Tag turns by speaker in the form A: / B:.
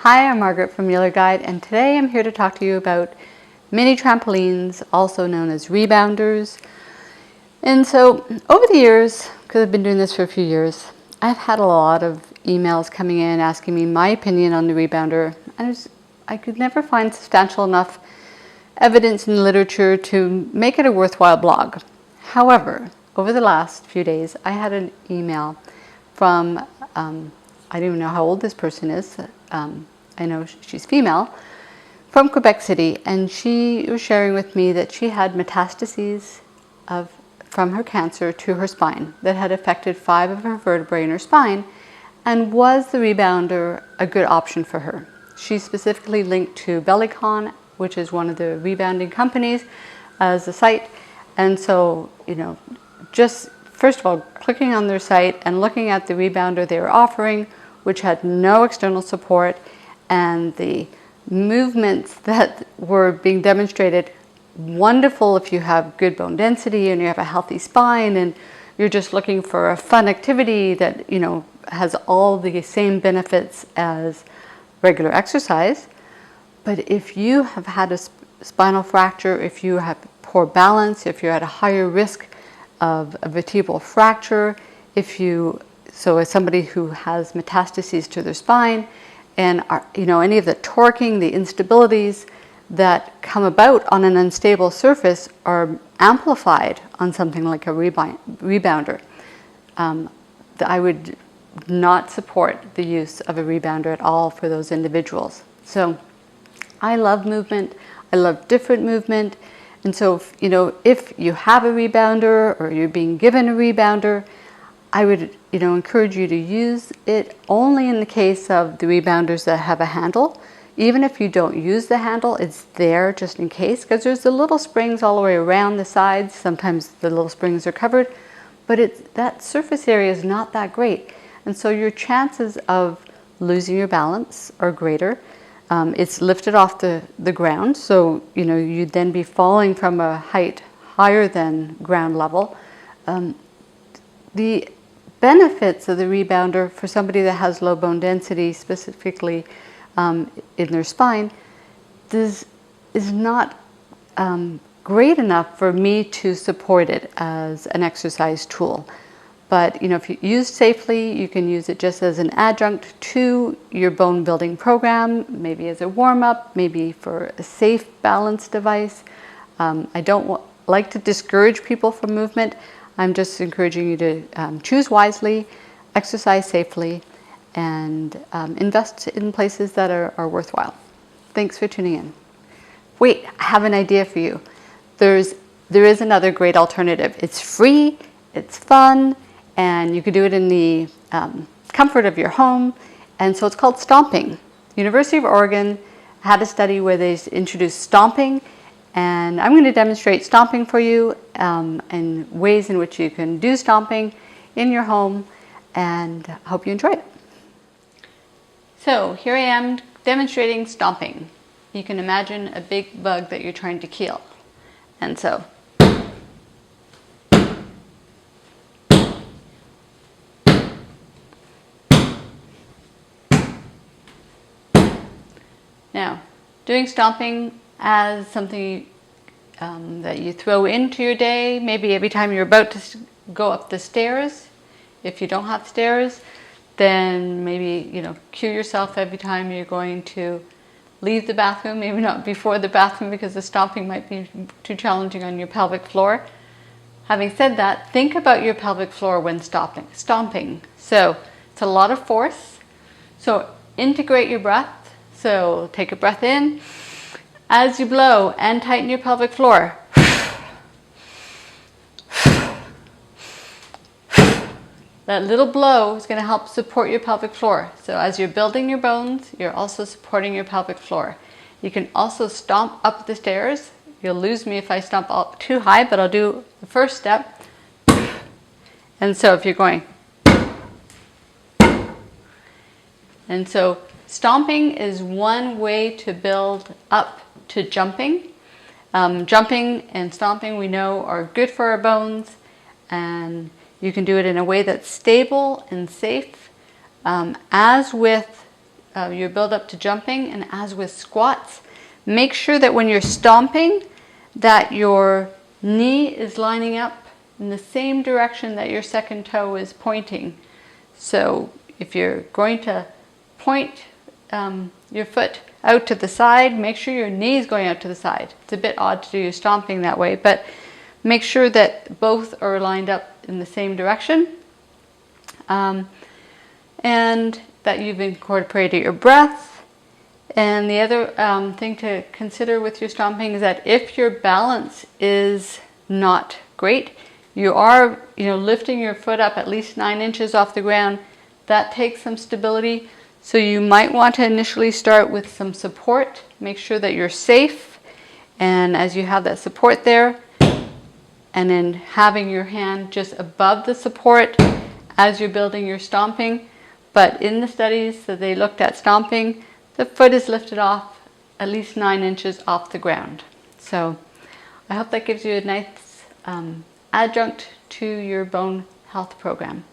A: Hi, I'm Margaret from Mueller Guide, and today I'm here to talk to you about mini trampolines, also known as rebounders. And so over the years, because I've been doing this for a few years, I've had a lot of emails coming in asking me my opinion on the rebounder, and I could never find substantial enough evidence in the literature to make it a worthwhile blog. However, over the last few days, I had an email from, I don't even know how old this person is, I know she's female, from Quebec City, and she was sharing with me that she had metastases from her cancer to her spine that had affected 5 of her vertebrae in her spine, and was the rebounder a good option for her? She specifically linked to Bellicon, which is one of the rebounding companies, as a site. And so, just first of all, clicking on their site and looking at the rebounder they were offering, which had no external support, and the movements that were being demonstrated, wonderful if you have good bone density and you have a healthy spine and you're just looking for a fun activity that has all the same benefits as regular exercise. But if you have had a spinal fracture, if you have poor balance, if you're at a higher risk of a vertebral fracture, so as somebody who has metastases to their spine, and any of the torquing, the instabilities that come about on an unstable surface are amplified on something like a rebounder. I would not support the use of a rebounder at all for those individuals. So I love movement. I love different movement. And so, if you have a rebounder or you're being given a rebounder, I would, encourage you to use it only in the case of the rebounders that have a handle. Even if you don't use the handle, it's there just in case, because there's the little springs all the way around the sides. Sometimes the little springs are covered, but that surface area is not that great. And so your chances of losing your balance are greater. It's lifted off the ground, so you'd then be falling from a height higher than ground level. The benefits of the rebounder for somebody that has low bone density, specifically in their spine, this is not great enough for me to support it as an exercise tool. But if you use safely, you can use it just as an adjunct to your bone building program, maybe as a warm-up, maybe for a safe balance device. I don't like to discourage people from movement. I'm just encouraging you to choose wisely, exercise safely, and invest in places that are worthwhile. Thanks for tuning in. Wait, I have an idea for you. There is another great alternative. It's free, it's fun, and you could do it in the comfort of your home. And so it's called stomping. University of Oregon had a study where they introduced stomping, and I'm going to demonstrate stomping for you and ways in which you can do stomping in your home, and hope you enjoy it. So here I am demonstrating stomping. You can imagine a big bug that you're trying to kill. And so now, doing stomping as something that you throw into your day, maybe every time you're about to go up the stairs. If you don't have stairs, then maybe, cue yourself every time you're going to leave the bathroom, maybe not before the bathroom because the stomping might be too challenging on your pelvic floor. Having said that, think about your pelvic floor when stomping. So it's a lot of force. So integrate your breath. So take a breath in as you blow and tighten your pelvic floor. That little blow is going to help support your pelvic floor. So as you're building your bones, you're also supporting your pelvic floor. You can also stomp up the stairs. You'll lose me if I stomp up too high, but I'll do the first step. And so if you're going, and so stomping is one way to build up to jumping. Jumping and stomping, we know, are good for our bones, and you can do it in a way that's stable and safe. As with your build up to jumping, and as with squats, make sure that when you're stomping that your knee is lining up in the same direction that your second toe is pointing. So if you're going to point your foot out to the side, make sure your knee is going out to the side. It's a bit odd to do your stomping that way, but make sure that both are lined up in the same direction, and that you've incorporated your breath. And the other thing to consider with your stomping is that if your balance is not great, you are lifting your foot up at least 9 inches off the ground. That takes some stability. So you might want to initially start with some support. Make sure that you're safe. And as you have that support there, and then having your hand just above the support as you're building your stomping. But in the studies that they looked at stomping, the foot is lifted off at least 9 inches off the ground. So I hope that gives you a nice adjunct to your bone health program.